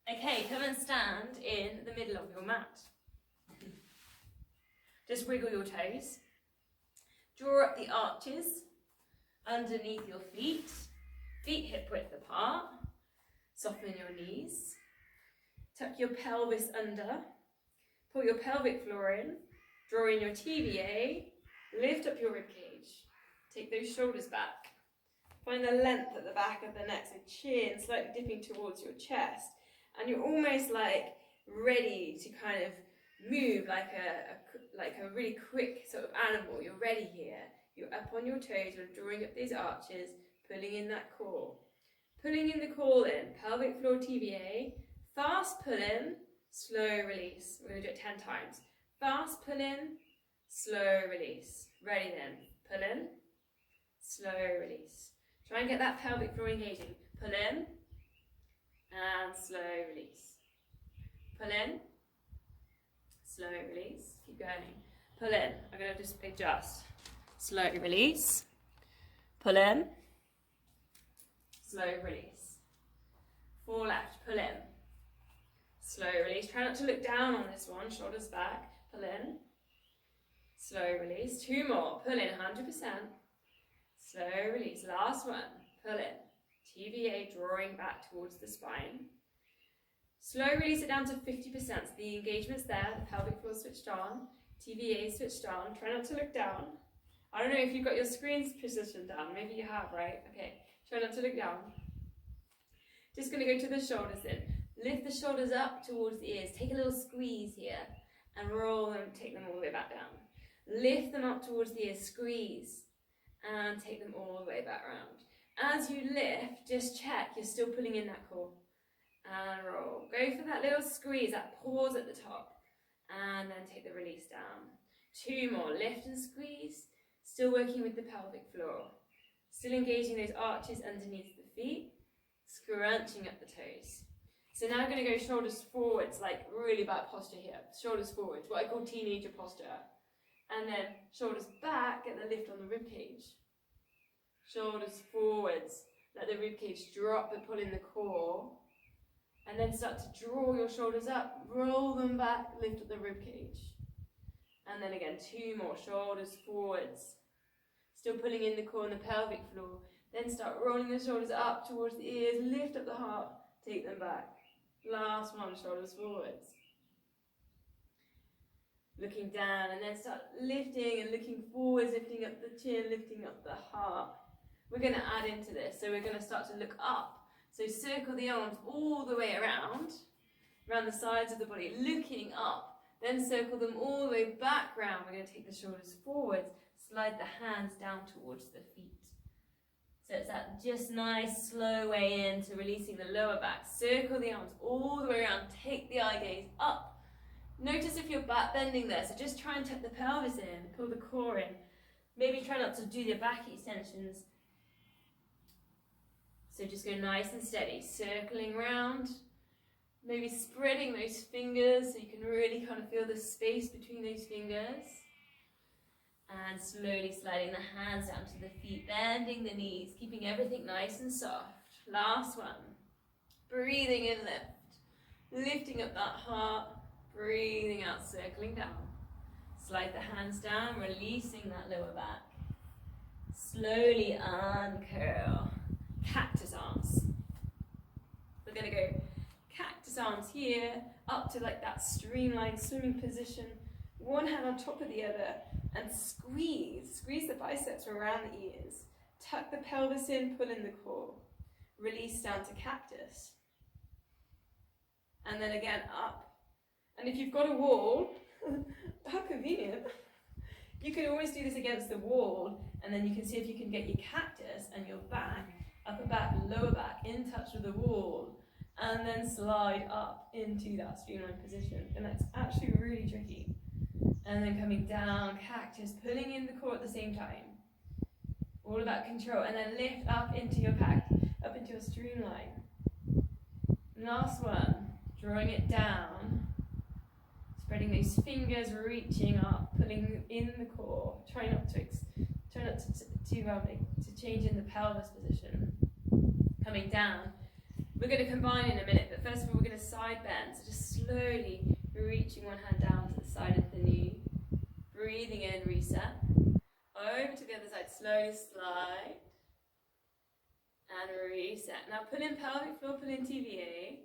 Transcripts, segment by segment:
Okay, come and stand in the middle of your mat. Just wiggle your toes. Draw up the arches underneath your feet. Feet hip width apart. Soften your knees. Tuck your pelvis under. Pull your pelvic floor in. Draw in your TVA. Lift up your ribcage. Take those shoulders back. Find the length at the back of the neck, so chin slightly dipping towards your chest. And you're almost like ready to kind of move like a really quick sort of animal. You're ready here. You're up on your toes, you're drawing up these arches, pulling in that core. Pulling in the core in, pelvic floor TVA, fast pull in, slow release. We're going to do it 10 times. Fast pull in, slow release. Ready then, pull in, slow release. Try and get that pelvic floor engaging. Pull in, and slow release. Pull in, slow release. Keep going. Pull in. I'm going to just adjust. Slow release. Pull in, slow release. 4 left. Pull in, slow release. Try not to look down on this one. Shoulders back. Pull in, slow release. 2 more. Pull in 100%. Slow release. Last one. Pull in. TVA drawing back towards the spine. Slow release it down to 50%. So the engagement's there, the pelvic floor switched on, TVA switched on. Try not to look down. I don't know if you've got your screens positioned down. Maybe you have, right? Okay. Try not to look down. Just going to go to the shoulders then. Lift the shoulders up towards the ears. Take a little squeeze here and roll them, take them all the way back down. Lift them up towards the ears, squeeze, and take them all the way back around. As you lift, just check you're still pulling in that core. And roll. Go for that little squeeze, that pause at the top. And then take the release down. 2 more. Lift and squeeze. Still working with the pelvic floor. Still engaging those arches underneath the feet. Scrunching up the toes. So now I'm going to go shoulders forwards, like really bad posture here. Shoulders forwards, what I call teenager posture. And then shoulders back, get the lift on the ribcage. Shoulders forwards, let the ribcage drop but pull in the core. And then start to draw your shoulders up, roll them back, lift up the ribcage. And then again, 2 more, shoulders forwards. Still pulling in the core and the pelvic floor. Then start rolling the shoulders up towards the ears, lift up the heart, take them back. Last one, shoulders forwards. Looking down and then start lifting and looking forwards, lifting up the chin, lifting up the heart. We're going to add into this, so we're going to start to look up. So circle the arms all the way around the sides of the body, looking up. Then circle them all the way back round. We're going to take the shoulders forwards, slide the hands down towards the feet. So it's that just nice, slow way into releasing the lower back. Circle the arms all the way around. Take the eye gaze up. Notice if you're back bending there, so just try and tuck the pelvis in, pull the core in. Maybe try not to do the back extensions. So just go nice and steady, circling round, maybe spreading those fingers so you can really kind of feel the space between those fingers. And slowly sliding the hands down to the feet, bending the knees, keeping everything nice and soft. Last one. Breathing in, lift. Lifting up that heart, breathing out, circling down. Slide the hands down, releasing that lower back. Slowly uncurl. Cactus arms. We're going to go cactus arms here, up to like that streamlined swimming position. One hand on top of the other, and squeeze the biceps around the ears. Tuck the pelvis in, pull in the core. Release down to cactus. And then again up. And if you've got a wall, how convenient. You can always do this against the wall, and then you can see if you can get your cactus and your back, upper back, lower back, in touch with the wall, and then slide up into that streamlined position. And that's actually really tricky. And then coming down, cactus, pulling in the core at the same time. All about control. And then lift up into your up into your streamline. Last one, drawing it down. Spreading those fingers, reaching up, pulling in the core. Try not to change in the pelvis position. Coming down. We're going to combine in a minute, but first of all, we're going to side slowly reaching one hand down to the side of the knee. Breathing in, reset. Over to the other side, slowly slide. And reset. Now pull in pelvic floor, pull in TVA.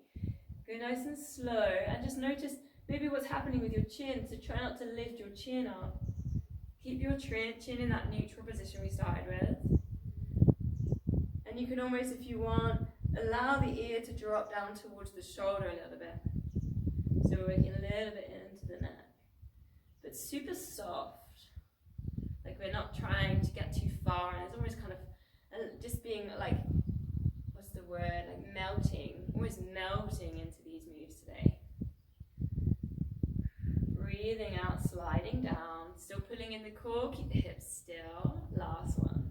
Go nice and slow, and just notice maybe what's happening with your chin, so try not to lift your chin up. Keep your chin in that neutral position we started with. And you can almost, if you want, allow the ear to drop down towards the shoulder a little bit. So we're working a little bit into the neck. But super soft. Like we're not trying to get too far, and it's almost kind of just being like, what's the word, like melting, almost melting into these moves today. Breathing out, sliding down, still pulling in the core, keep the hips still. Last one.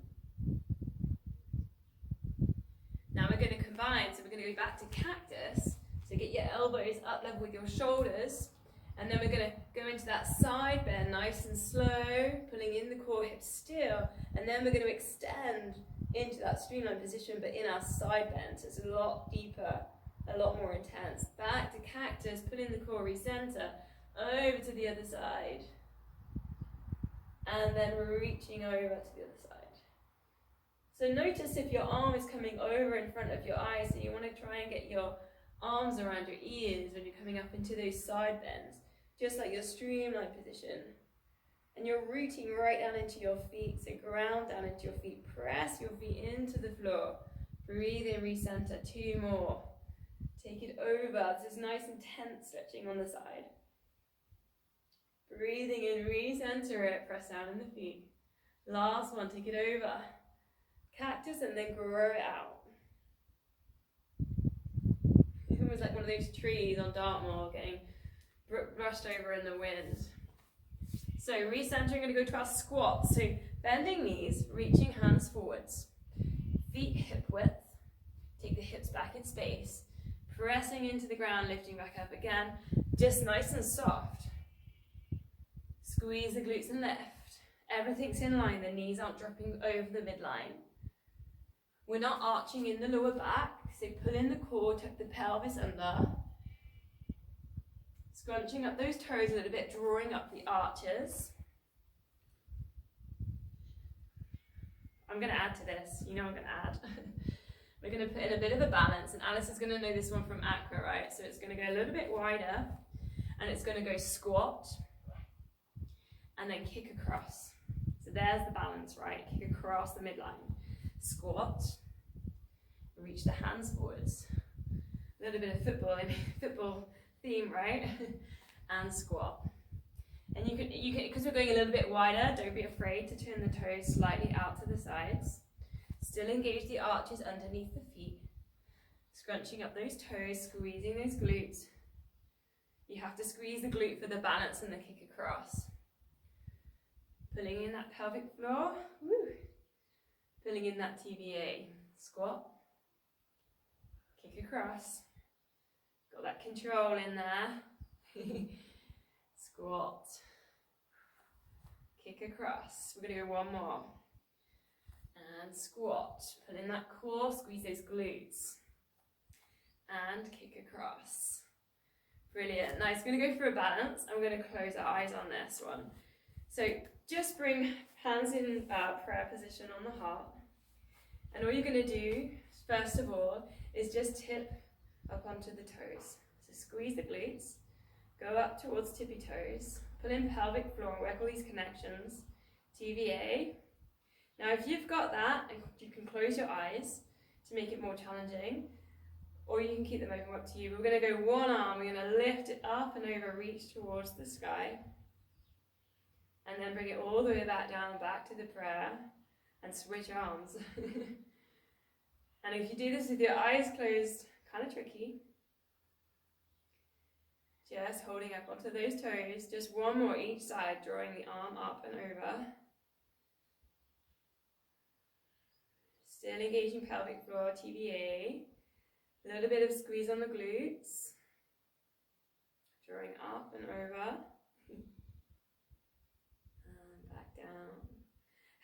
Now we're going to combine, so we're going to go back to cactus, so get your elbows up level with your shoulders, and then we're going to go into that side bend, nice and slow, pulling in the core, hips still, and then we're going to extend into that streamline position, but in our side bend, so it's a lot deeper, a lot more intense. Back to cactus, pull in the core, recenter, over to the other side, and then reaching over to the other side. So notice if your arm is coming over in front of your eyes, so you want to try and get your arms around your ears when you're coming up into those side bends, just like your streamline position. And you're rooting right down into your feet, so ground down into your feet, press your feet into the floor, breathe in, recenter, 2 more, take it over, this is nice and tense stretching on the side. Breathing in, recenter it, press down in the feet. Last one, take it over. Cactus and then grow it out. It's almost like one of those trees on Dartmoor getting brushed over in the wind. So recentering, going to go to our squat. So bending knees, reaching hands forwards. Feet hip width. Take the hips back in space. Pressing into the ground, lifting back up again. Just nice and soft. Squeeze the glutes and lift. Everything's in line, the knees aren't dropping over the midline. We're not arching in the lower back, so pull in the core, tuck the pelvis under. Scrunching up those toes a little bit, drawing up the arches. I'm going to add to this, you know I'm going to add. We're going to put in a bit of a balance, and Alice is going to know this one from Accra, right? So it's going to go a little bit wider, and it's going to go squat, and then kick across. So there's the balance, right? Kick across the midline. Squat, reach the hands forwards. A little bit of football theme, right? And squat. And you can, because we're going a little bit wider, don't be afraid to turn the toes slightly out to the sides. Still engage the arches underneath the feet. Scrunching up those toes, squeezing those glutes. You have to squeeze the glute for the balance and the kick across. Pulling in that pelvic floor. Woo. Pulling in that TVA. Squat. Kick across. Got that control in there. Squat. Kick across. We're going to go one more. And squat. Pull in that core, squeeze those glutes. And kick across. Brilliant. Nice. Going to go for a balance. I'm going to close our eyes on this one. So just bring hands in prayer position on the heart. And all you're going to do, first of all, is just tip up onto the toes. So squeeze the glutes. Go up towards tippy toes. Pull in pelvic floor and work all these connections. TVA. Now if you've got that, you can close your eyes to make it more challenging, or you can keep them open, up to you. We're going to go one arm, we're going to lift it up and over, reach towards the sky. And then bring it all the way back down, back to the prayer, and switch arms. And if you do this with your eyes closed, kind of tricky. Just holding up onto those toes, just one more each side, drawing the arm up and over. Still engaging pelvic floor, TVA. A little bit of squeeze on the glutes. Drawing up and over. And back down.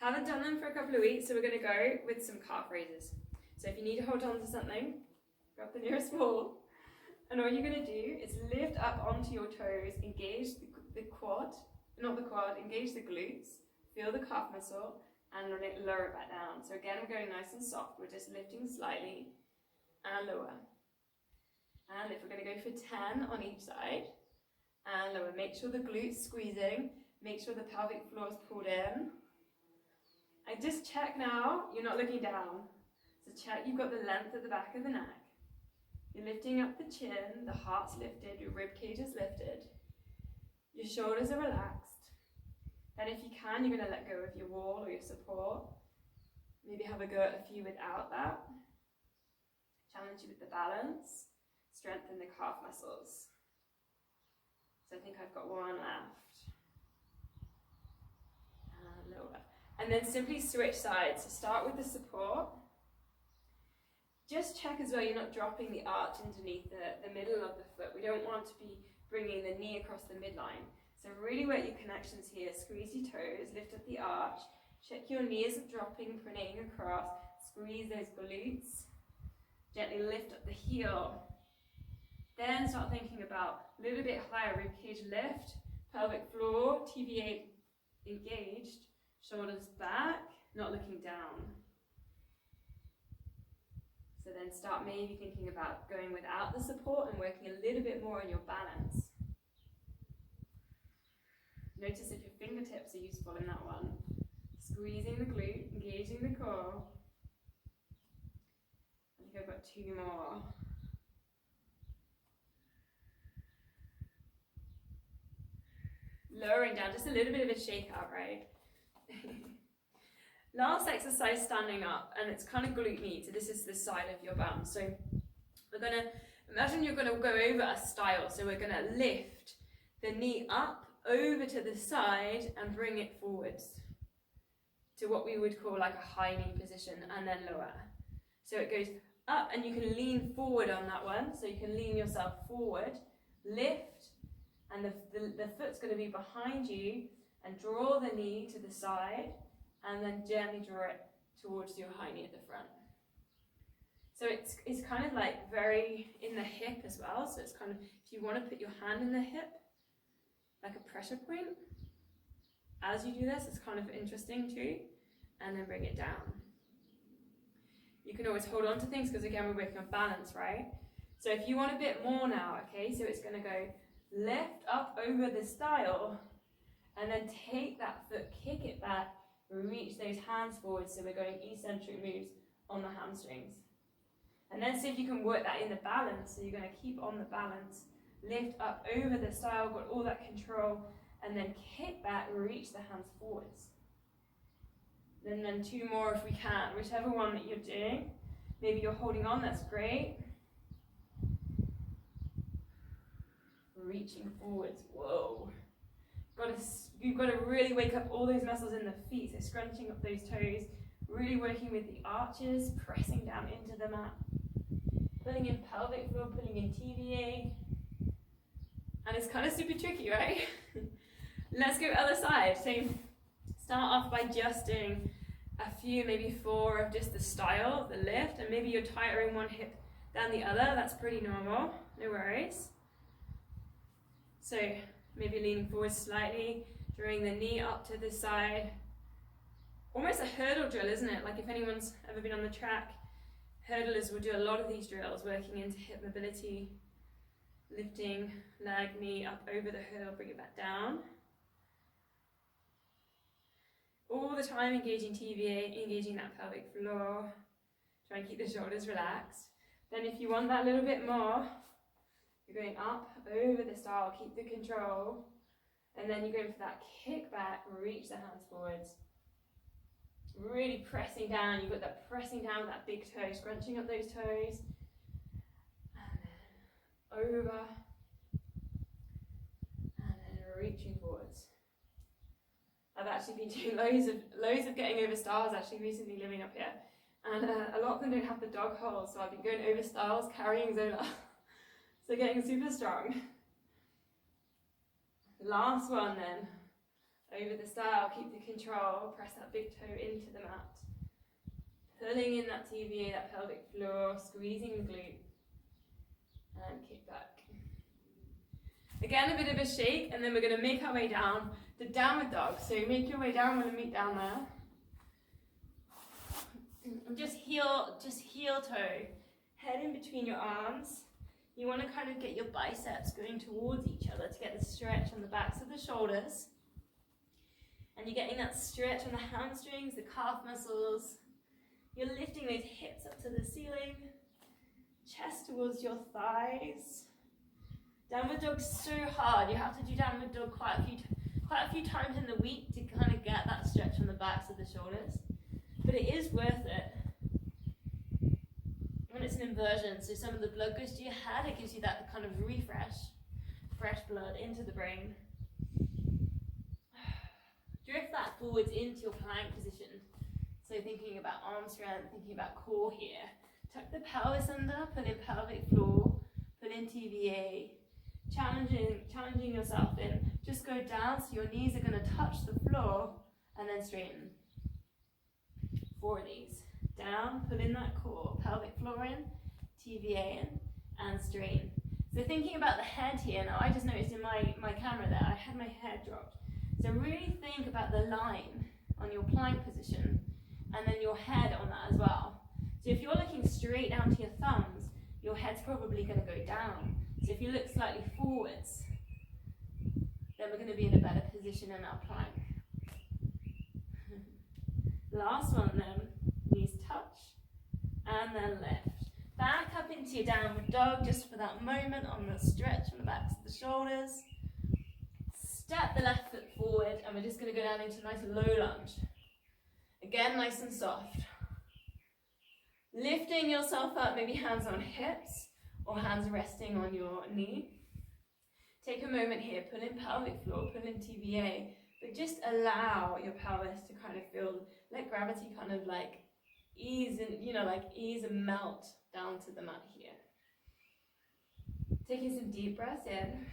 Haven't done them for a couple of weeks, so we're going to go with some carp raises. So if you need to hold on to something, grab the nearest wall And all you're going to do is lift up onto your toes, engage the quad, not the quad, engage the glutes, feel the calf muscle, and lower it back down. So again, we're going nice and soft. We're just lifting slightly and lower. And if we're going to go for 10 on each side, and lower. Make sure the glutes squeezing, make sure the pelvic floor is pulled in. And just check now, you're not looking down. So check you've got the length at the back of the neck. You're lifting up the chin, the heart's lifted, your rib cage is lifted. Your shoulders are relaxed. Then if you can, you're going to let go of your wall or your support. Maybe have a go at a few without that. Challenge you with the balance. Strengthen the calf muscles. So I think I've got one left. And lower. And then simply switch sides. So start with the support. Just check as well you're not dropping the arch underneath the middle of the foot. We don't want to be bringing the knee across the midline. So really work your connections here. Squeeze your toes, lift up the arch. Check your knee isn't dropping, pronnating across. Squeeze those glutes. Gently lift up the heel. Then start thinking about a little bit higher ribcage lift, pelvic floor, TVA engaged, shoulders back, not looking down. So then start maybe thinking about going without the support and working a little bit more on your balance. Notice if your fingertips are useful in that one. Squeezing the glute, engaging the core. I think I've got 2 more. Lowering down, just a little bit of a shake out, right? Last exercise, standing up, and it's kind of glute knee, so this is the side of your bum. So we're going to, imagine you're going to go over a style, so we're going to lift the knee up, over to the side, and bring it forwards to what we would call like a high knee position, and then lower. So it goes up, and you can lean forward on that one, so you can lean yourself forward, lift, and the foot's going to be behind you, and draw the knee to the side, and then gently draw it towards your high knee at the front. So it's kind of like very in the hip as well. So it's kind of, if you want to put your hand in the hip, like a pressure point, as you do this, it's kind of interesting too. And then bring it down. You can always hold on to things because again, we're working on balance, right? So if you want a bit more now, okay, so it's going to go lift up over the style, and then take that foot, kick it back, reach those hands forward, so we're going eccentric moves on the hamstrings. And then see if you can work that in the balance, so you're going to keep on the balance, lift up over the style, got all that control, and then kick back, reach the hands forwards. And then 2 more if we can, whichever one that you're doing. Maybe you're holding on, that's great. Reaching forwards, whoa. You've got to really wake up all those muscles in the feet, so scrunching up those toes, really working with the arches, pressing down into the mat, pulling in pelvic floor, pulling in TVA, and it's kind of super tricky, right? Let's go other side. So start off by just doing a few, maybe 4 of just the style, the lift, and maybe you're tightening one hip than the other. That's pretty normal, no worries. So maybe leaning forward slightly, drawing the knee up to the side. Almost a hurdle drill, isn't it? Like if anyone's ever been on the track, hurdlers will do a lot of these drills, working into hip mobility, lifting leg, knee up over the hurdle, bring it back down. All the time engaging TVA, engaging that pelvic floor. Try and keep the shoulders relaxed. Then if you want that little bit more, you're going up over the style, keep the control, and then you're going for that kick back, reach the hands forwards. Really pressing down, you've got that pressing down with that big toe, scrunching up those toes, and then over, and then reaching forwards. I've actually been doing loads of getting over styles actually recently living up here, and a lot of them don't have the dog hole, so I've been going over styles carrying Zola. So getting super strong. Last one then. Over the style, keep the control, press that big toe into the mat. Pulling in that TVA, that pelvic floor, squeezing the glute. and kick back. Again, a bit of a shake, and then we're going to make our way down to downward dog. So make your way down, we're going to meet down there. And just heel toe, head in between your arms. You want to kind of get your biceps going towards each other to get the stretch on the backs of the shoulders. And you're getting that stretch on the hamstrings, the calf muscles. You're lifting those hips up to the ceiling, chest towards your thighs. Downward dog's so hard. You have to do downward dog quite a few times in the week to kind of get that stretch on the backs of the shoulders. But it is worth it. When it's an inversion, so some of the blood goes to your head, it gives you that kind of refresh, fresh blood into the brain. Drift that forwards into your plank position. So thinking about arm strength, thinking about core here. Tuck the pelvis under, pull in pelvic floor, pull in TVA. Challenging yourself in. Just go down so your knees are going to touch the floor and then straighten. 4 of these. Down, pull in that core, pelvic floor in, TVA in, and straighten. So thinking about the head here, now I just noticed in my camera there, I had my head dropped. So really think about the line on your plank position and then your head on that as well. So if you're looking straight down to your thumbs, your head's probably going to go down. So if you look slightly forwards, then we're going to be in a better position in our plank. Last one then, knees touch, and then lift. Back up into your downward dog just for that moment on the stretch on the backs of the shoulders. Step the left foot forward, and we're just going to go down into a nice low lunge. Again, nice and soft. Lifting yourself up, maybe hands on hips, or hands resting on your knee. Take a moment here, pull in pelvic floor, pull in TVA, but just allow your pelvis to kind of feel, let gravity kind of like ease and, ease and melt down to the mat here. Taking some deep breaths in.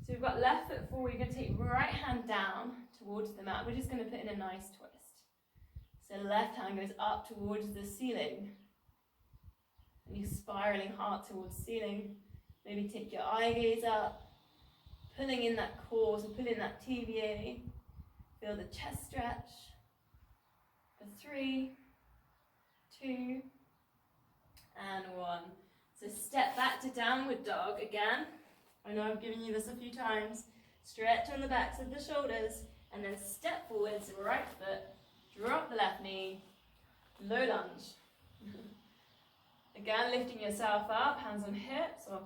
So we've got left foot forward, you're going to take right hand down towards the mat. We're just going to put in a nice twist. So left hand goes up towards the ceiling. And you're spiraling hard towards the ceiling. Maybe take your eye gaze up. Pulling in that core, so pull in that TVA. Feel the chest stretch. For 3, 2, and 1. So step back to downward dog again. I know I've given you this a few times. Stretch on the backs of the shoulders, and then step forwards, right foot, drop the left knee, low lunge. Again, lifting yourself up, hands on hips, or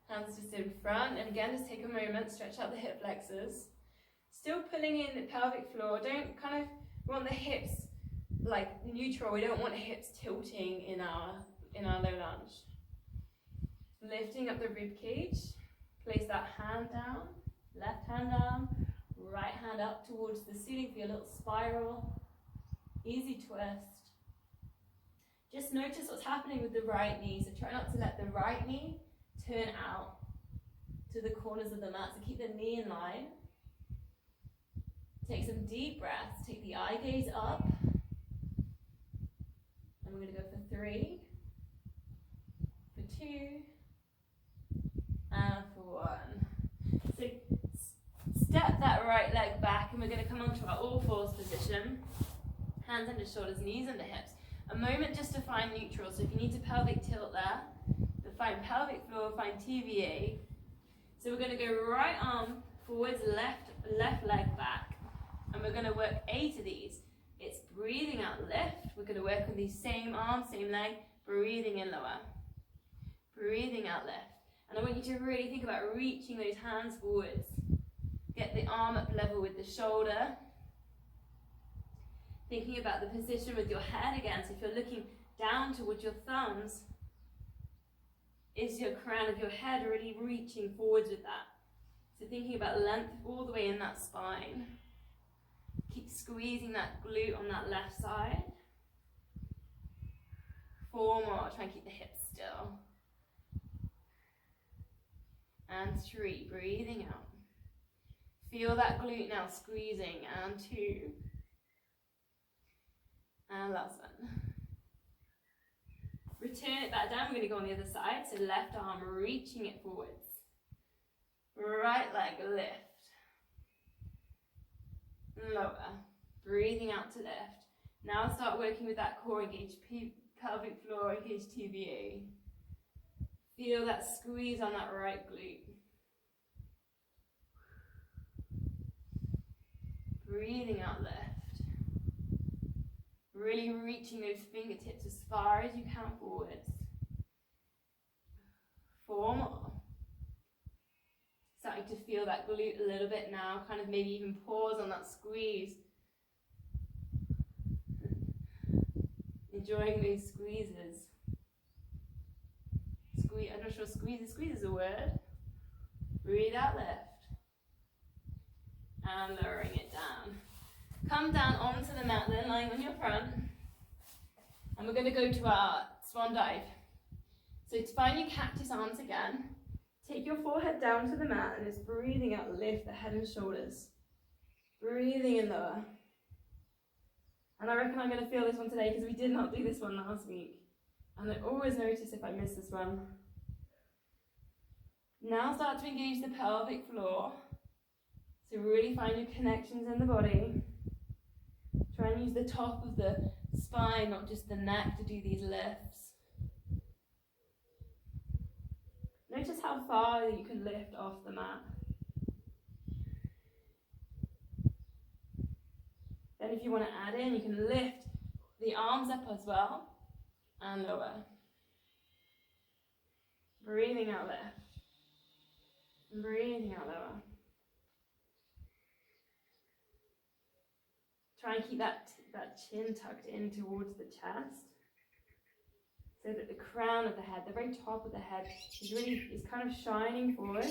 hands just in front, and again, just take a moment, stretch out the hip flexors. Still pulling in the pelvic floor. Don't we want the hips like neutral. We don't want hips tilting in our low lunge. Lifting up the rib cage. Place that hand down, left hand down, right hand up towards the ceiling for your little spiral. Easy twist. Just notice what's happening with the right knee. So try not to let the right knee turn out to the corners of the mat. So keep the knee in line. Take some deep breaths. Take the eye gaze up. And we're going to go for 3, for 2, and for 1. So step that right leg back, and we're going to come onto our all fours position. Hands under shoulders, knees under hips. A moment just to find neutral. So if you need to pelvic tilt there, but find pelvic floor, find TVA. So we're going to go right arm forwards, left leg back, and we're going to work 8 of these. It's breathing out, lift. We're going to work on these same arm, same leg, breathing in lower, breathing out, lift. And I want you to really think about reaching those hands forwards. Get the arm up level with the shoulder. Thinking about the position with your head again. So if you're looking down towards your thumbs, is your crown of your head really reaching forwards with that? So thinking about length all the way in that spine. Keep squeezing that glute on that left side. 4 more. Try and keep the hips still. And 3, breathing out. Feel that glute now squeezing. And 2. And last one. Return it back down. We're going to go on the other side. So left arm reaching it forwards. Right leg lift. Lower. Breathing out to lift. Now start working with that core engaged, pelvic floor engaged TVA. Feel that squeeze on that right glute. Breathing out lift. Really reaching those fingertips as far as you can forwards. 4 more. Starting to feel that glute a little bit now, kind of maybe even pause on that squeeze. Enjoying those squeezes. Squeeze, I'm not sure squeeze is a word. Breathe out, lift. And lowering it down. Come down onto the mat then, lying on your front. And we're going to go to our Swan Dive. So to find your cactus arms again, take your forehead down to the mat and just breathing out, lift the head and shoulders. Breathing in lower. And I reckon I'm going to feel this one today because we did not do this one last week. And I always notice if I miss this one. Now start to engage the pelvic floor. So really find your connections in the body. Try and use the top of the spine, not just the neck, to do these lifts. Notice how far you can lift off the mat. Then if you want to add in, you can lift the arms up as well and lower. Breathing out lift. Breathing out lower. Try and keep that chin tucked in towards the chest, so that the crown of the head, the very top of the head, is kind of shining forward.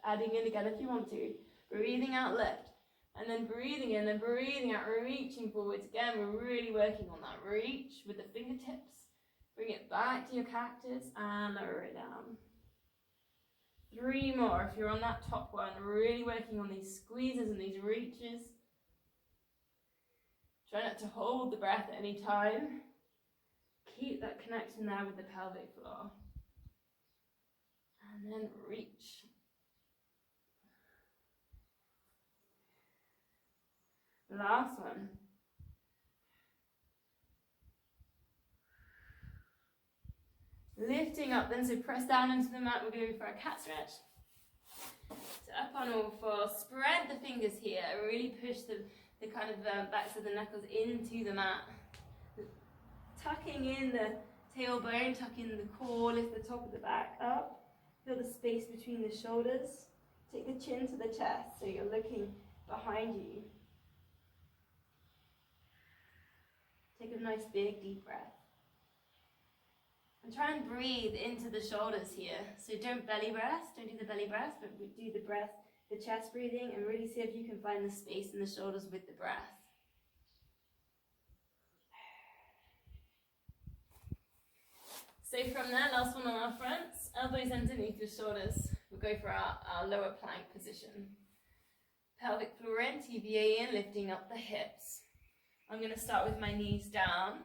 Adding in again if you want to. Breathing out, lift. And then breathing in, then breathing out, reaching forwards. Again, we're really working on that reach with the fingertips. Bring it back to your cactus and lower it down. 3 more if you're on that top one, really working on these squeezes and these reaches. Try not to hold the breath at any time. Keep that connection there with the pelvic floor. And then reach. Last one. Lifting up then, so press down into the mat. We're going for a cat stretch. So up on all fours, spread the fingers here, really push the kind of backs of the knuckles into the mat. Tucking in the tailbone, tuck in the core, lift the top of the back up. Feel the space between the shoulders. Take the chin to the chest, so you're looking behind you. Take a nice big deep breath. And try and breathe into the shoulders here. So don't belly rest, don't do the belly rest, but do the breath, the chest breathing, and really see if you can find the space in the shoulders with the breath. So from there, last one on our fronts, elbows underneath your shoulders. We'll go for our lower plank position. Pelvic floor in, TVA in, lifting up the hips. I'm going to start with my knees down.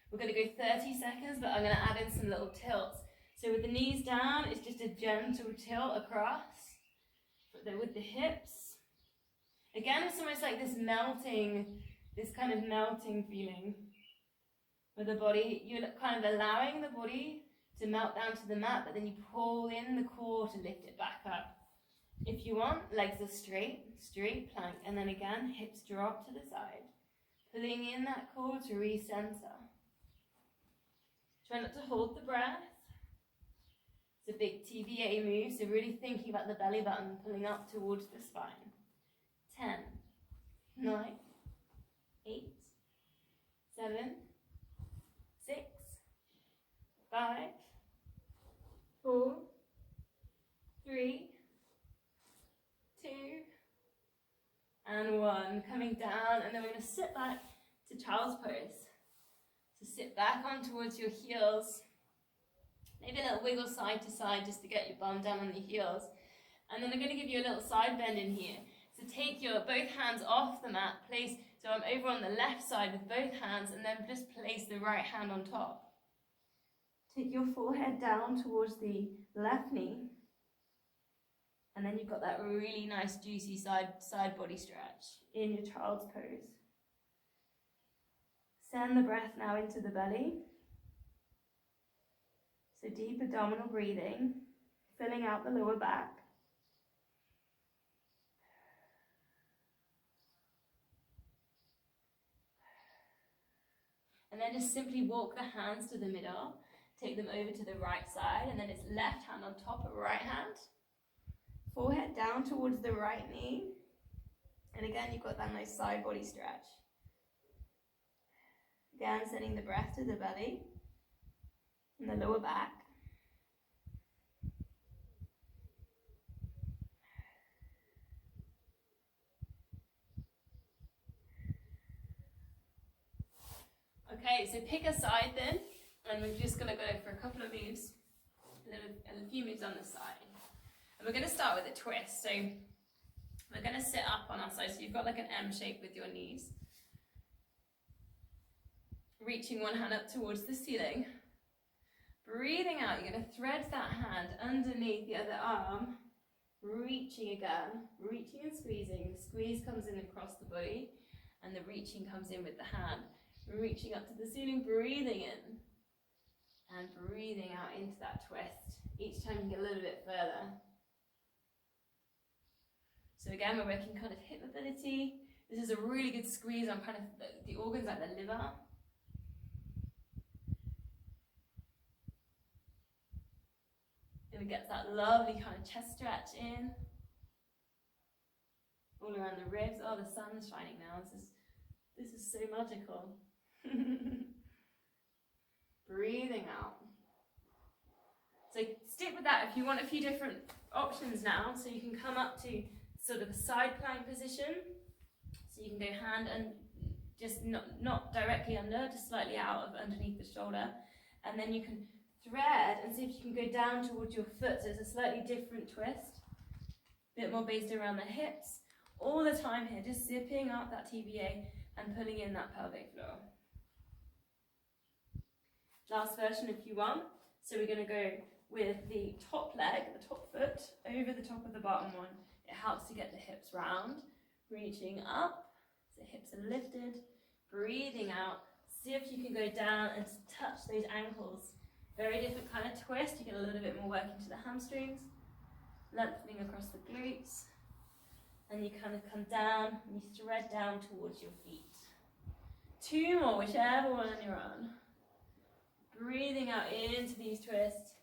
We're going to go 30 seconds, but I'm going to add in some little tilts. So with the knees down, it's just a gentle tilt across with the hips. Again, it's almost like this kind of melting feeling with the body. You're kind of allowing the body to melt down to the mat, but then you pull in the core to lift it back up. If you want, legs are straight plank, and then again, hips drop to the side. Pulling in that core to recenter. Try not to hold the breath. It's a big TVA move, so really thinking about the belly button pulling up towards the spine. 10, 9, 8, 7, 6, 5, 4, 3, 2, and 1. Coming down, and then we're going to sit back to child's pose. So sit back on towards your heels. Maybe a little wiggle side to side just to get your bum down on the heels. And then I'm going to give you a little side bend in here. So take your both hands off the mat, place, so So I'm over on the left side with both hands, and then just place the right hand on top. Take your forehead down towards the left knee. And then you've got that really nice juicy side body stretch in your child's pose. Send the breath now into the belly. So deep abdominal breathing, filling out the lower back. And then just simply walk the hands to the middle, take them over to the right side, and then it's left hand on top of right hand. Forehead down towards the right knee. And again, you've got that nice side body stretch. Again, sending the breath to the belly and the lower back. Okay, so pick a side then, and we're just going to go for a couple of moves, a few moves on the side. And we're going to start with a twist. So we're going to sit up on our side, so you've got like an M shape with your knees. Reaching one hand up towards the ceiling. Breathing out, you're going to thread that hand underneath the other arm. Reaching again, reaching and squeezing. The squeeze comes in across the body, and the reaching comes in with the hand. Reaching up to the ceiling, breathing in, and breathing out into that twist. Each time you get a little bit further. So again, we're working kind of hip mobility. This is a really good squeeze on kind of the organs like the liver. And we get that lovely kind of chest stretch in. All around the ribs. Oh, the sun's shining now. This is so magical. Breathing out. So stick with that if you want a few different options now. So you can come up to sort of a side plank position. So you can go hand and just not directly under, just slightly out of underneath the shoulder. And then you can thread and see if you can go down towards your foot. So it's a slightly different twist. A bit more based around the hips. All the time here, just zipping up that TVA and pulling in that pelvic floor. Last version if you want. So we're going to go with the top leg, the top foot, over the top of the bottom one. It helps to get the hips round. Reaching up, so hips are lifted. Breathing out. See if you can go down and touch those ankles. Very different kind of twist. You get a little bit more work into the hamstrings. Lengthening across the glutes. And you kind of come down and you thread down towards your feet. Two more, whichever one you're on. Breathing out into these twists.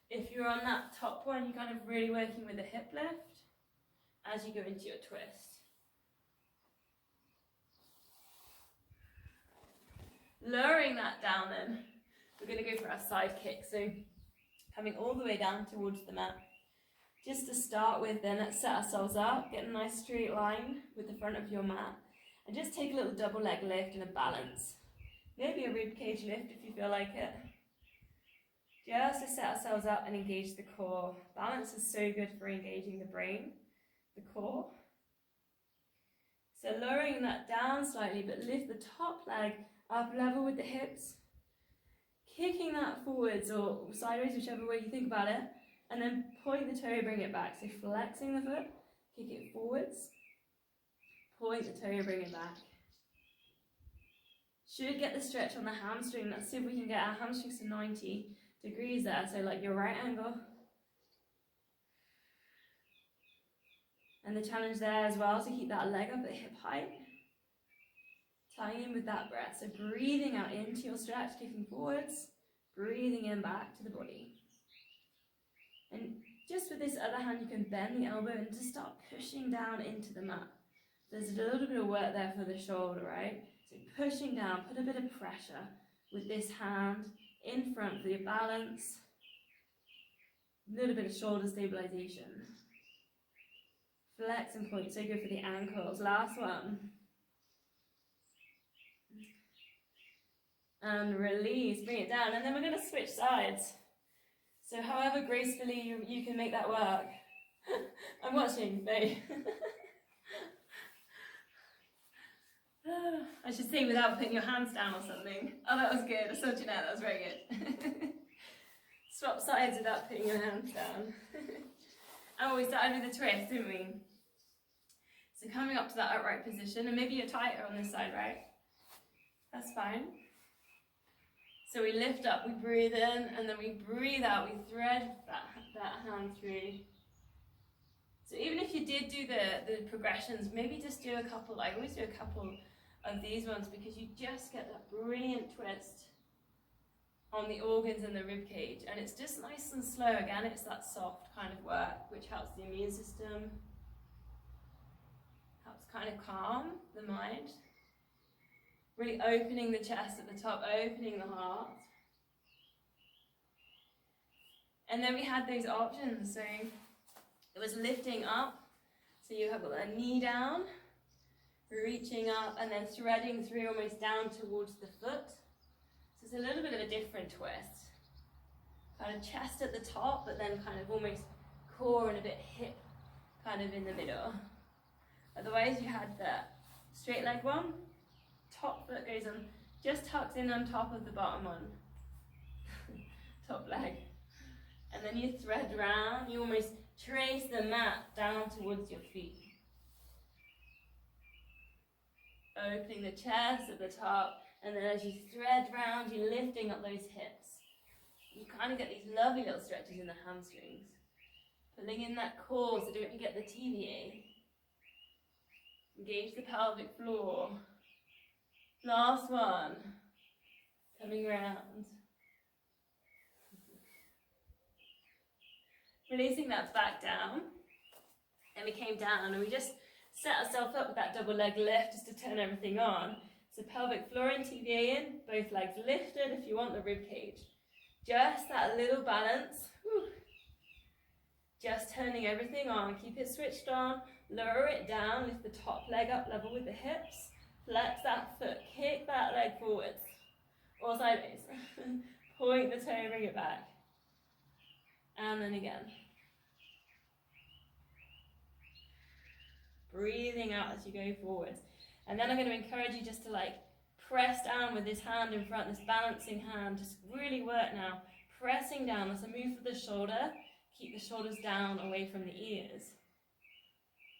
If you're on that top one, you're kind of really working with the hip lift as you go into your twist. Lowering that down then, we're going to go for our side kick. So coming all the way down towards the mat. Just to start with then, let's set ourselves up, get a nice straight line with the front of your mat, and just take a little double leg lift and a balance. Maybe a rib cage lift if you feel like it. Just to set ourselves up and engage the core. Balance is so good for engaging the brain, the core. So lowering that down slightly, but lift the top leg up level with the hips. Kicking that forwards or sideways, whichever way you think about it. And then point the toe, bring it back. So flexing the foot, kick it forwards. Point the toe, bring it back. Should get the stretch on the hamstring. Let's see if we can get our hamstrings to 90 degrees there. So like your right angle. And the challenge there as well is to keep that leg up at hip height. Tying in with that breath. So breathing out into your stretch, kicking forwards. Breathing in back to the body. And just with this other hand, you can bend the elbow and just start pushing down into the mat. There's a little bit of work there for the shoulder, right? So pushing down, put a bit of pressure with this hand in front for your balance. A little bit of shoulder stabilization. Flex and point, so good for the ankles. Last one. And release, bring it down. And then we're going to switch sides. So however gracefully you can make that work. I'm watching, babe. I should say without putting your hands down or something. Oh, that was good. I saw Jeanette, that was very good. Swap sides without putting your hands down. Oh, we started with a twist, didn't we? So coming up to that upright position, and maybe you're tighter on this side, right? That's fine. So we lift up, we breathe in, and then we breathe out, we thread that hand through. So even if you did do the progressions, maybe just do a couple, I always do a couple of these ones because you just get that brilliant twist on the organs and the rib cage, and it's just nice and slow. Again, it's that soft kind of work which helps the immune system, helps kind of calm the mind, really opening the chest at the top, opening the heart. And then we had those options, so it was lifting up, so you have a knee down, reaching up, and then threading through almost down towards the foot. So it's a little bit of a different twist. Kind of chest at the top, but then kind of almost core and a bit hip kind of in the middle. Otherwise you had the straight leg one, top foot goes on, just tucks in on top of the bottom one, top leg. And then you thread round, you almost trace the mat down towards your feet. Opening the chest at the top, and then as you thread round, you're lifting up those hips. You kind of get these lovely little stretches in the hamstrings. Pulling in that core, so don't forget the TVA. Engage the pelvic floor. Last one. Coming round. Releasing that back down. And we came down and we just set ourselves up with that double leg lift just to turn everything on. So pelvic floor and TVA in, both legs lifted if you want the rib cage. Just that little balance. Whew. Just turning everything on. Keep it switched on. Lower it down. Lift the top leg up level with the hips. Flex that foot. Kick that leg forwards. Or sideways. Point the toe, bring it back. And then again. Breathing out as you go forwards. And then I'm going to encourage you just to press down with this hand in front, this balancing hand. Just really work now. Pressing down. Let's move for the shoulder. Keep the shoulders down away from the ears.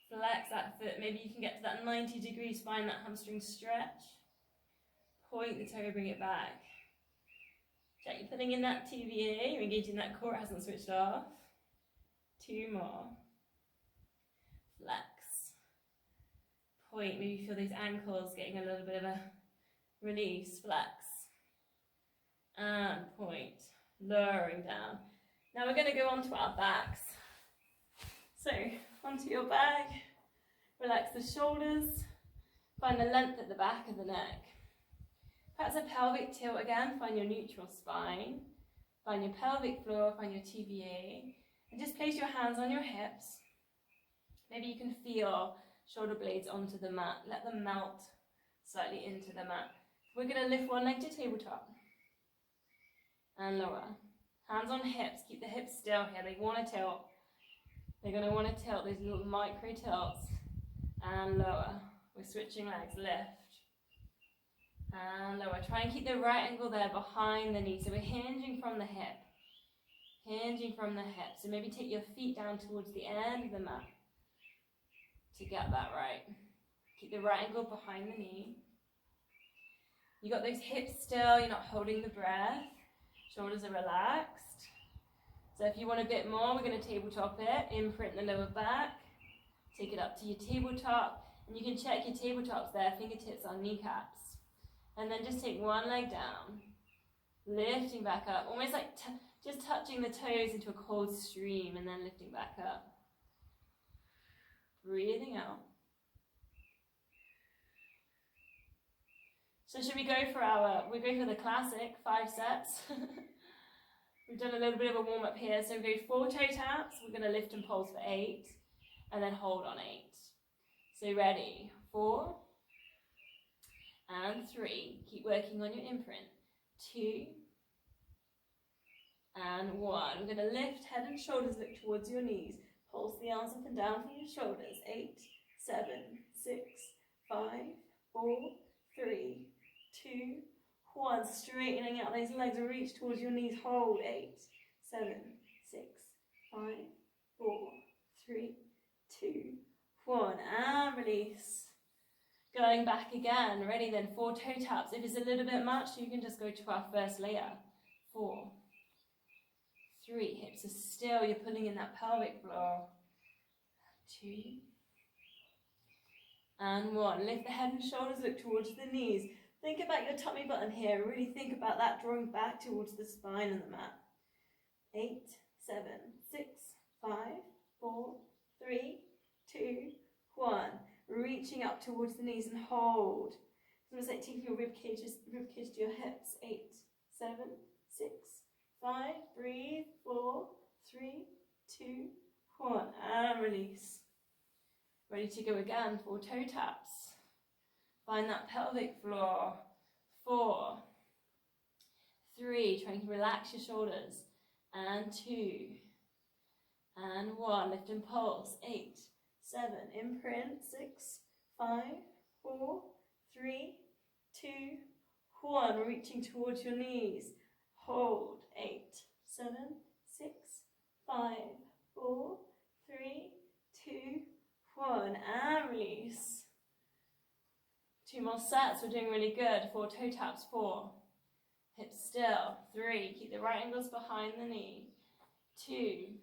Flex that foot. Maybe you can get to that 90-degree spine, that hamstring stretch. Point the toe, bring it back. Check you're putting in that TVA. You're engaging that core, it hasn't switched off. 2 more. Flex. Point, maybe you feel those ankles getting a little bit of a release, flex. And point, lowering down. Now we're going to go onto our backs. So, onto your back, relax the shoulders, find the length at the back of the neck. Perhaps a pelvic tilt again, find your neutral spine, find your pelvic floor, find your TVA, and just place your hands on your hips. Maybe you can feel shoulder blades onto the mat. Let them melt slightly into the mat. We're going to lift one leg to tabletop. And lower. Hands on hips. Keep the hips still here. They want to tilt. They're going to want to tilt, these little micro tilts. And lower. We're switching legs. Lift. And lower. Try and keep the right ankle there behind the knee. So we're hinging from the hip. Hinging from the hip. So maybe take your feet down towards the end of the mat. To get that right. Keep the right ankle behind the knee. You got those hips still, you're not holding the breath. Shoulders are relaxed. So if you want a bit more, we're going to tabletop it. Imprint the lower back. Take it up to your tabletop. And you can check your tabletops there, fingertips on kneecaps. And then just take one leg down. Lifting back up. Almost like just touching the toes into a cold stream and then lifting back up. Breathing out. So should we go for the classic 5 sets. We've done a little bit of a warm up here. So we go 4 toe taps. We're going to lift and pulse for 8 and then hold on 8. So ready, 4 and 3. Keep working on your imprint. 2 and 1. We're going to lift, head and shoulders look towards your knees. Pulse the arms up and down from your shoulders. 8, 7, 6, 5, 4, 3, 2, 1. Straightening out those legs, reach towards your knees, hold. 8, 7, 6, 5, 4, 3, 2, 1. And release. Going back again. Ready then, 4 toe taps. If it's a little bit much, you can just go to our first layer. 4, 3, hips are still, you're pulling in that pelvic floor. 2, and 1. Lift the head and shoulders, look towards the knees. Think about your tummy button here. Really think about that, drawing back towards the spine and the mat. 8, 7, 6, 5, 4, 3, 2, 1. Reaching up towards the knees and hold. It's almost like taking your rib cage to your hips. 8, 7, 6, 5. Breathe. 4, 3, 2, 1. And release. Ready to go again. 4 toe taps. Find that pelvic floor. 4, 3. Trying to relax your shoulders. And 2, and 1. Lift and pulse. 8, 7. Imprint. 6, 5, 4, 3, 2, 1. Reaching towards your knees. Hold. 8, 7, 6, 5, 4, 3, 2, 1. And release. 2 more sets. We're doing really good. 4 toe taps. 4. Hips still. 3. Keep the right ankles behind the knee. 2.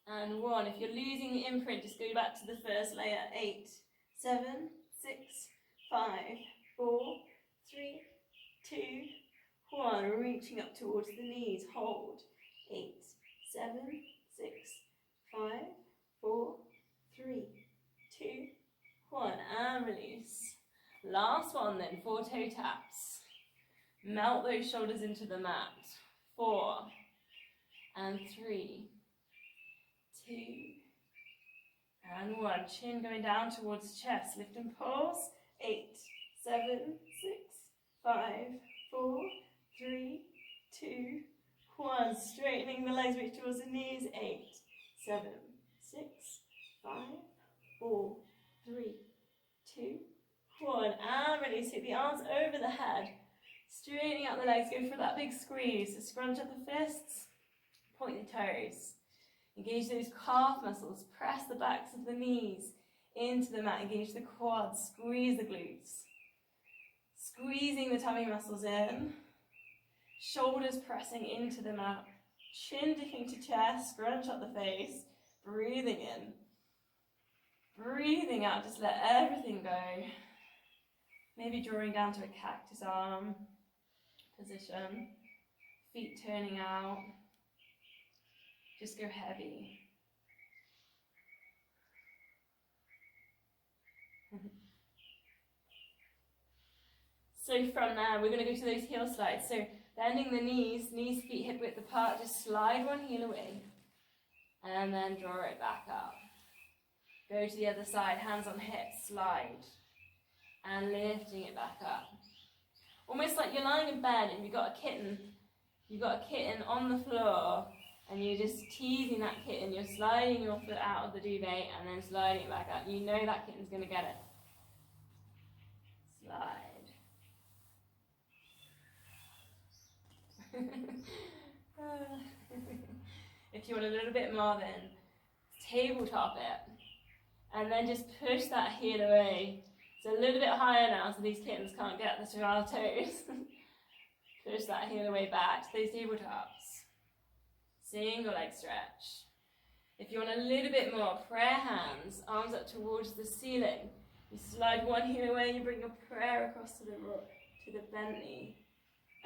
And 1. If you're losing the imprint, just go back to the first layer. 8, 7, 6, 5, 4, 3, 2, 1. Reaching up towards the knees. Hold. 8, 7, 6, 5, 4, 3, 2, 1. And release. Last one then. 4 toe taps. Melt those shoulders into the mat. 4, and 3, 2, and 1. Chin going down towards chest. Lift and pulse. 8, 7, 6, 5, 4, 3, 2, 1. Straightening the legs, reach towards the knees. 8, 7, 6, 5, 4, 3, 2, 1. And release. Take the arms over the head. Straightening out the legs, go for that big squeeze. So scrunch up the fists, point the toes. Engage those calf muscles, press the backs of the knees into the mat, engage the quads, squeeze the glutes. Squeezing the tummy muscles in, shoulders pressing into the mat, chin dipping to chest, scrunch up the face, breathing in. Breathing out, just let everything go. Maybe drawing down to a cactus arm position, feet turning out, just go heavy. So from there, we're going to go to those heel slides. So bending the knees, feet hip width apart, just slide one heel away, and then draw it back up. Go to the other side, hands on hips, slide, and lifting it back up. Almost like you're lying in bed and you've got a kitten on the floor, and you're just teasing that kitten. You're sliding your foot out of the duvet and then sliding it back up. You know that kitten's going to get it. Slide. If you want a little bit more, then tabletop it. And then just push that heel away. It's a little bit higher now, so these kittens can't get to our toes. Push that heel away back to those tabletops. Single leg stretch. If you want a little bit more, prayer hands, arms up towards the ceiling. You slide one heel away, you bring your prayer across to the bent knee,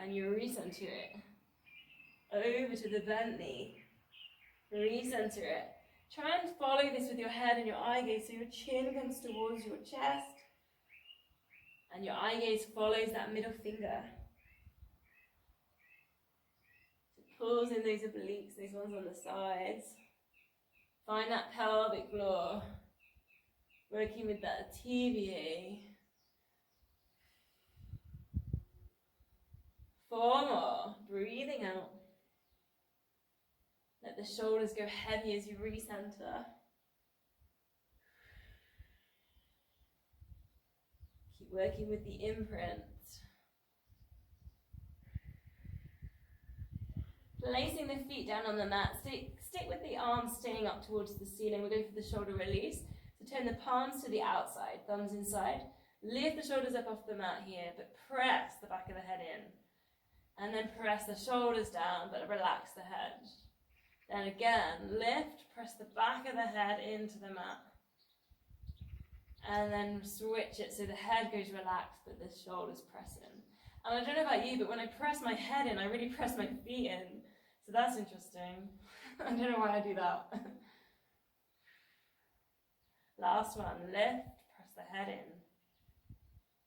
and you recenter it. Over to the bent knee. Recenter it. Try and follow this with your head and your eye gaze, so your chin comes towards your chest, and your eye gaze follows that middle finger. So pulls in those obliques, those ones on the sides. Find that pelvic floor. Working with that TVA. 4 more. Breathing out. Let the shoulders go heavy as you recenter. working with the imprint. Placing the feet down on the mat, stick with the arms staying up towards the ceiling. We're going for the shoulder release. So turn the palms to the outside, thumbs inside. Lift the shoulders up off the mat here, but press the back of the head in. And then press the shoulders down, but relax the head. Then again, lift, press the back of the head into the mat. And then switch it so the head goes relaxed, but the shoulders press in. And I don't know about you, but when I press my head in, I really press my feet in. So that's interesting. I don't know why I do that. Last one, lift, press the head in.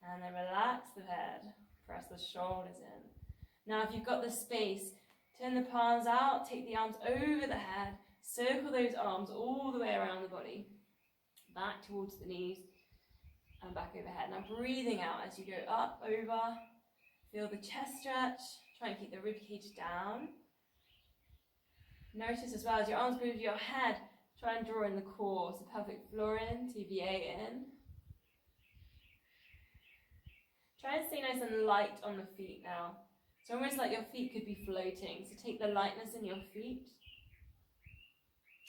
And then relax the head, press the shoulders in. Now if you've got the space, turn the palms out, take the arms over the head, circle those arms all the way around the body, back towards the knees and back overhead. Now breathing out as you go up, over, feel the chest stretch, try and keep the rib cage down. Notice as well as your arms move your head, try and draw in the core, so pelvic floor in, TVA in. Try and stay nice and light on the feet now. It's almost like your feet could be floating, so take the lightness in your feet.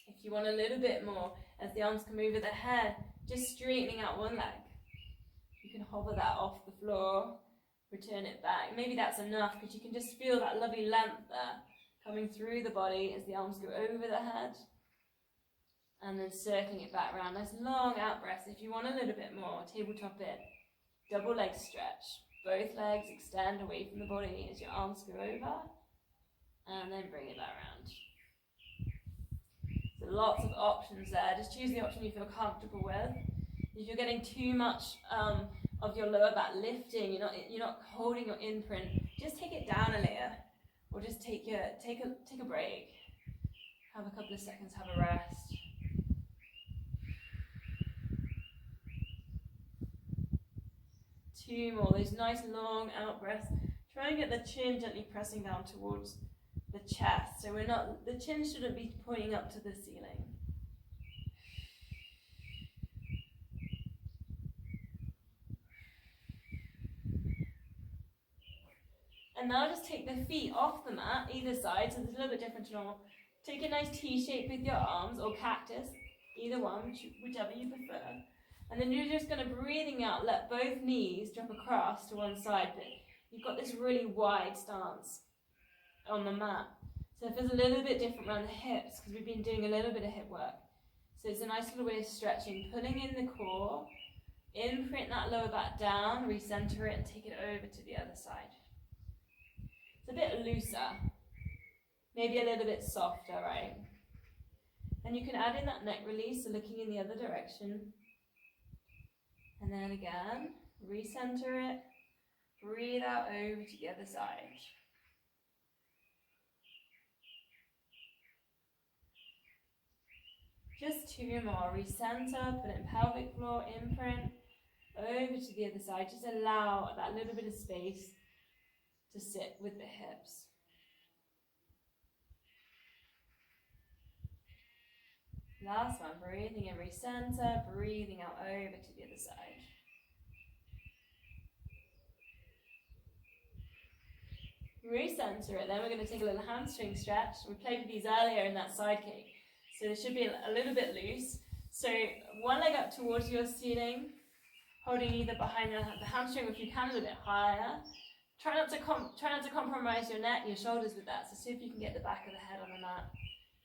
If you want a little bit more, as the arms come over the head, just straightening out one leg. You can hover that off the floor, return it back. Maybe that's enough, because you can just feel that lovely length there, coming through the body as the arms go over the head. And then circling it back around. Nice long out breaths. If you want a little bit more, tabletop it. Double leg stretch. Both legs extend away from the body as your arms go over. And then bring it back around. So lots of options there. Just choose the option you feel comfortable with. If you're getting too much of your lower back lifting, you're not holding your imprint, just take it down a layer. Or just take a break. Have a couple of seconds, have a rest. Two more, those nice long out breaths. Try and get the chin gently pressing down towards the chest. So the chin shouldn't be pointing up to the ceiling. And now just take the feet off the mat, either side, so it's a little bit different to normal. Take a nice T shape with your arms, or cactus, either one, whichever you prefer. And then you're just going to, breathing out, let both knees drop across to one side, but you've got this really wide stance on the mat. So it feels a little bit different around the hips, because we've been doing a little bit of hip work. So it's a nice little way of stretching, pulling in the core, imprint that lower back down, recenter it, and take it over to the other side. It's a bit looser, maybe a little bit softer, right? And you can add in that neck release, so looking in the other direction. And then again, recenter it, breathe out over to the other side. Just two more, recenter, put it in pelvic floor, imprint, over to the other side. Just allow that little bit of space to sit with the hips. Last one, breathing in, recenter, breathing out over to the other side. Recenter it, then we're going to take a little hamstring stretch. We played with these earlier in that side kick, so they should be a little bit loose. So one leg up towards your ceiling, holding either behind the hamstring, or if you can, a little bit higher. Try not to compromise your neck and your shoulders with that, so see if you can get the back of the head on the mat.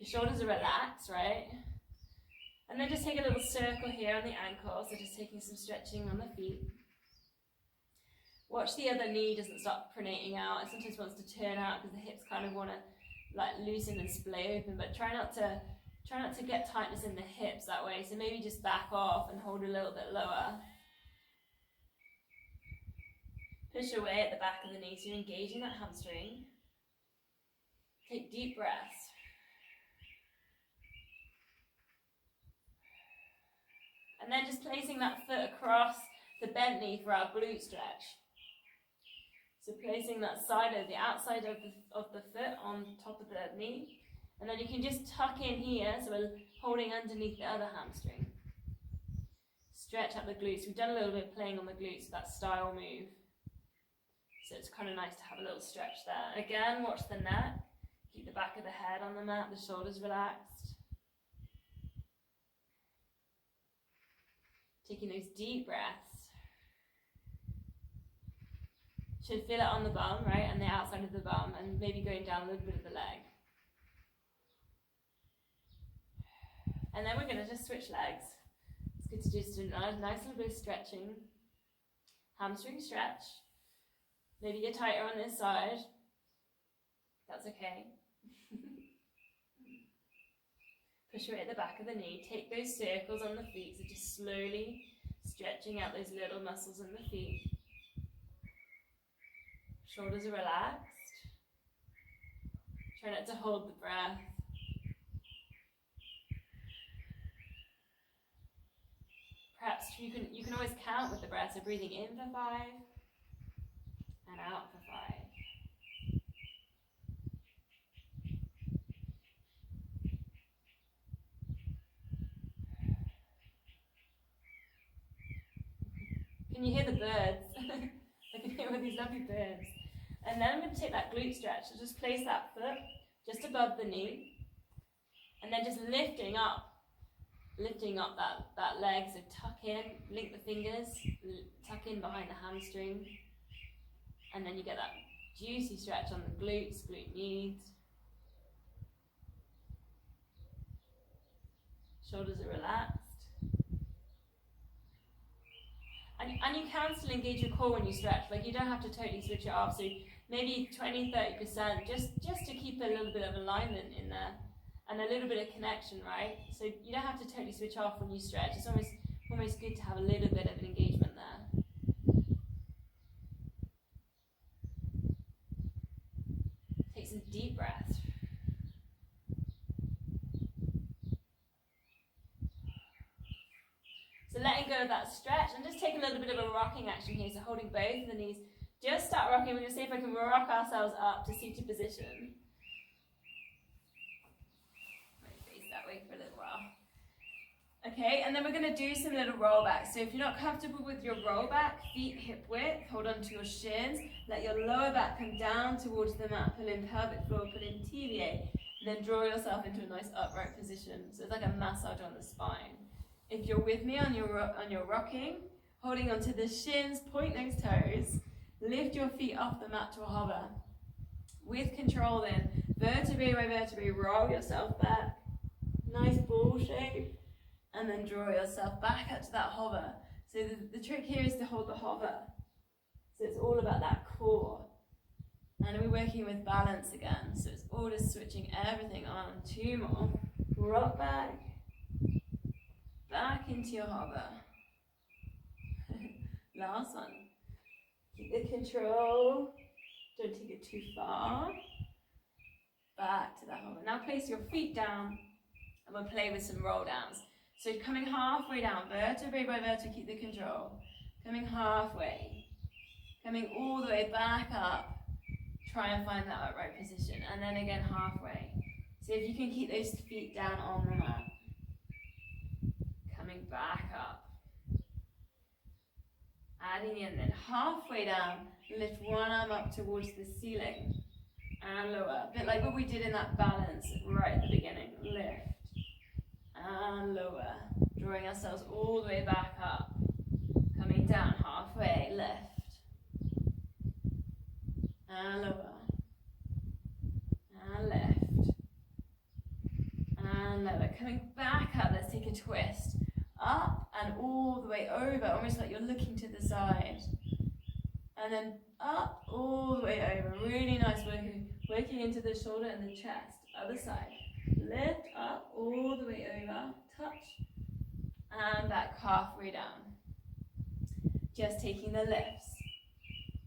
Your shoulders are relaxed, right? And then just take a little circle here on the ankle, so just taking some stretching on the feet. Watch the other knee doesn't start pronating out. It sometimes wants to turn out because the hips kind of want to like loosen and splay open, but try not to get tightness in the hips that way. So maybe just back off and hold a little bit lower. Push away at the back of the knee, so you're engaging that hamstring. Take deep breaths. And then just placing that foot across the bent knee for our glute stretch. So placing that side of the outside of the foot on top of the knee. And then you can just tuck in here, so we're holding underneath the other hamstring. stretch up the glutes. We've done a little bit of playing on the glutes, that style move. So it's kind of nice to have a little stretch there. Again, watch the neck. Keep the back of the head on the mat, the shoulders relaxed. Taking those deep breaths. Should feel it on the bum, right, and the outside of the bum, and maybe going down a little bit of the leg. And then we're going to just switch legs. It's good to just do a nice little bit of stretching. Hamstring stretch. Maybe you're tighter on this side. That's okay. Push away at the back of the knee. Take those circles on the feet, so just slowly stretching out those little muscles in the feet. Shoulders are relaxed. Try not to hold the breath. Perhaps you can always count with the breath, so breathing in for 5 and out for 5. Can you hear the birds? I can hear all these lovely birds. And then I'm going to take that glute stretch. So just place that foot just above the knee. And then just lifting up that leg. So tuck in, link the fingers, tuck in behind the hamstring. And then you get that juicy stretch on the glutes, glute med. Shoulders are relaxed. And you can still engage your core when you stretch. Like, you don't have to totally switch it off. So maybe 20-30%, just to keep a little bit of alignment in there and a little bit of connection, right? So you don't have to totally switch off when you stretch. It's almost good to have a little bit of an engagement there. Take some deep breaths. So letting go of that stretch, and just take a little bit of a rocking action here. So holding both of the knees. Just start rocking. We're going to see if I can rock ourselves up to seated position. Face that way for a little while. Okay, and then we're going to do some little rollbacks. So if you're not comfortable with your rollback, feet hip width, hold on to your shins. Let your lower back come down towards the mat. Pull in pelvic floor, pull in TVA. And then draw yourself into a nice upright position. So it's like a massage on the spine. If you're with me on your rocking, holding onto the shins, point those toes, lift your feet off the mat to a hover. With control then, vertebrae by vertebrae, roll yourself back, nice ball shape, and then draw yourself back up to that hover. So the trick here is to hold the hover. So it's all about that core. And we're working with balance again, so it's all just switching everything on. 2 more, rock back into your hover. Last one. Keep the control. Don't take it too far. Back to the hover. Now place your feet down and we'll play with some roll downs. So coming halfway down, vertebrae by vertebrae, keep the control. Coming halfway. Coming all the way back up. Try and find that upright position. And then again halfway. So if you can keep those feet down on the mat. Coming back up. Adding in, then halfway down, lift one arm up towards the ceiling and lower. A bit like what we did in that balance right at the beginning. Lift and lower. Drawing ourselves all the way back up. Coming down halfway, lift and lower. And lift and lower. Coming back up, let's take a twist. Up and all the way over, almost like you're looking to the side. And then up, all the way over. Really nice working into the shoulder and the chest. Other side. Lift up, all the way over. Touch. And back halfway down. Just taking the lifts.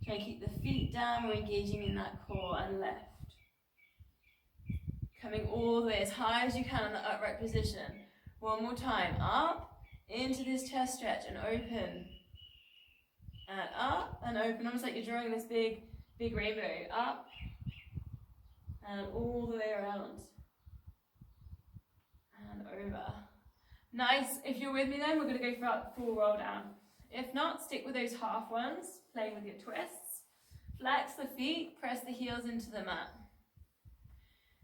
Try and keep the feet down. We're engaging in that core and lift. Coming all the way as high as you can in the upright position. One more time. Up. Into this chest stretch and open. And up and open. Almost like you're drawing this big rainbow. Up. And all the way around. And over. Nice. If you're with me then, we're going to go for a full roll down. If not, stick with those half ones, playing with your twists. Flex the feet, press the heels into the mat.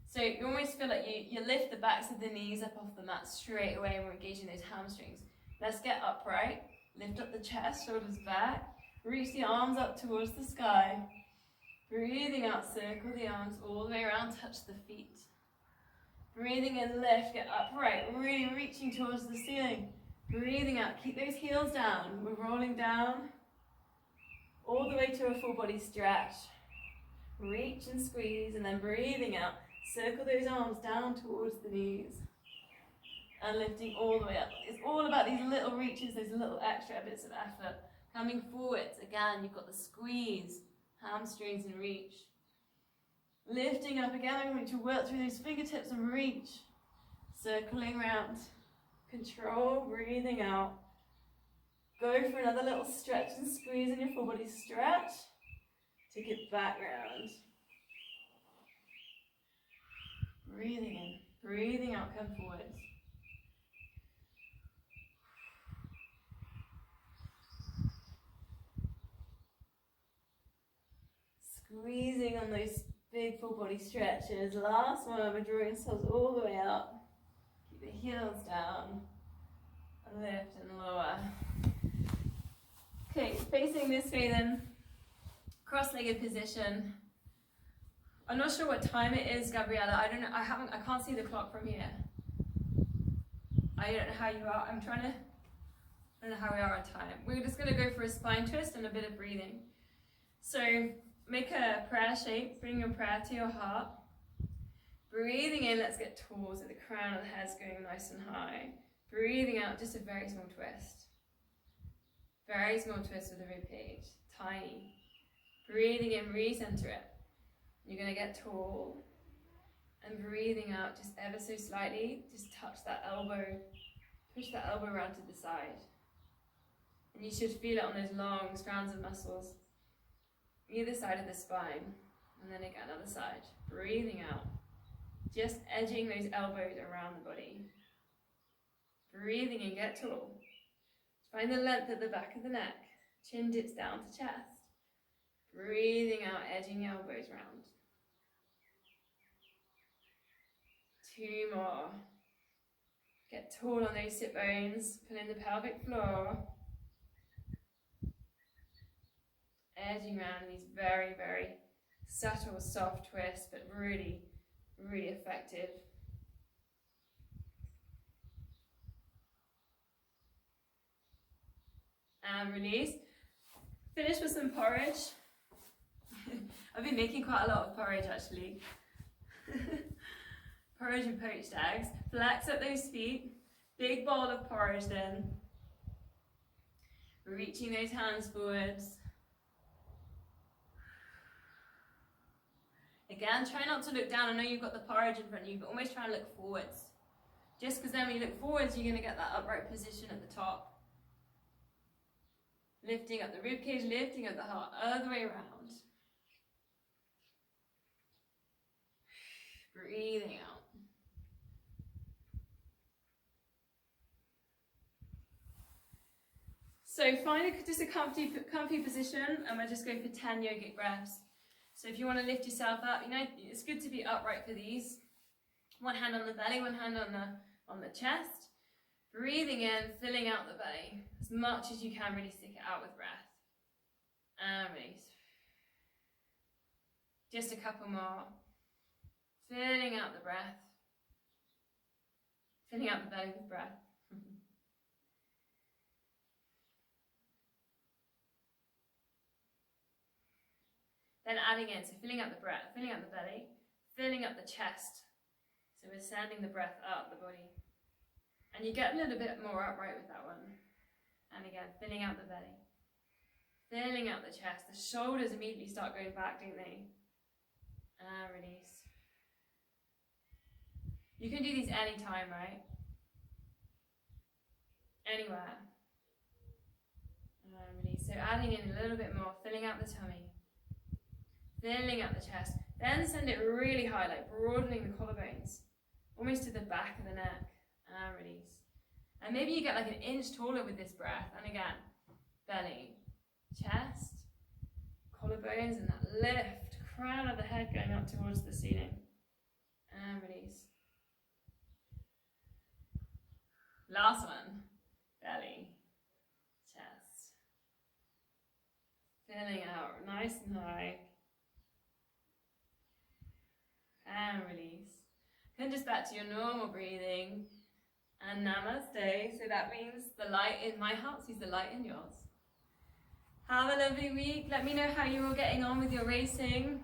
So you almost feel like you lift the backs of the knees up off the mat straight away and we're engaging those hamstrings. Let's get upright, lift up the chest, shoulders back, reach the arms up towards the sky. Breathing out, circle the arms all the way around, touch the feet. Breathing in, lift, get upright, really reaching towards the ceiling. Breathing out, keep those heels down. We're rolling down all the way to a full body stretch. Reach and squeeze, and then breathing out. Circle those arms down towards the knees. And lifting all the way up. It's all about these little reaches, those little extra bits of effort. Coming forwards, again, you've got the squeeze, hamstrings and reach. Lifting up again, I'm going to work through those fingertips and reach. Circling around. Control, breathing out. Go for another little stretch and squeeze in your full body stretch. Take it back round. Breathing in, breathing out, come forwards. Squeezing on those big full body stretches. Last one, we're drawing ourselves all the way up. Keep the heels down. Lift and lower. Okay, facing this way then. Cross-legged position. I'm not sure what time it is, Gabriella. I don't know. I can't see the clock from here. I don't know how you are. I don't know how we are on time. We're just going to go for a spine twist and a bit of breathing. So make a prayer shape. Bring your prayer to your heart. Breathing in, let's get tall so the crown of the head's going nice and high. Breathing out, just a very small twist. Very small twist with the rib cage. Tiny. Breathing in, recenter it. You're going to get tall. And breathing out just ever so slightly. Just touch that elbow. Push that elbow around to the side. And you should feel it on those long strands of muscles. Either side of the spine. And then again, other side. Breathing out. Just edging those elbows around the body. Breathing in, get tall. Find the length at the back of the neck. Chin dips down to chest. Breathing out, edging elbows round. 2 more. Get tall on those sit bones. Pull in the pelvic floor. Edging around these very, very subtle, soft twists, but really, really effective. And release. Finish with some porridge. I've been making quite a lot of porridge actually. Porridge and poached eggs. Flex up those feet. Big bowl of porridge then. Reaching those hands forwards. Again, try not to look down. I know you've got the porridge in front of you, but almost try and look forwards. Just because then when you look forwards, you're going to get that upright position at the top. Lifting up the ribcage, lifting up the heart, other way around. Breathing out. So find just a comfy position, and we'll just go for 10 yogic breaths. So if you want to lift yourself up, you know, it's good to be upright for these. One hand on the belly, one hand on the chest. Breathing in, filling out the belly. As much as you can, really stick it out with breath. And release. Just a couple more. Filling out the breath. Filling out the belly with breath. Then adding in, so filling out the breath, filling out the belly, filling up the chest. So we're sending the breath up the body. And you get a little bit more upright with that one. And again, filling out the belly. Filling out the chest. The shoulders immediately start going back, don't they? And release. You can do these anytime, right? Anywhere. And release. So adding in a little bit more, filling out the tummy. Filling out the chest. Then send it really high, like broadening the collarbones. Almost to the back of the neck. And release. And maybe you get like an inch taller with this breath. And again, belly, chest, collarbones, and that lift, crown of the head going up towards the ceiling. And release. Last one, belly, chest. Filling out nice and high. And release. Come just back to your normal breathing. And namaste. So that means the light in my heart sees the light in yours. Have a lovely week. Let me know how you're all getting on with your racing.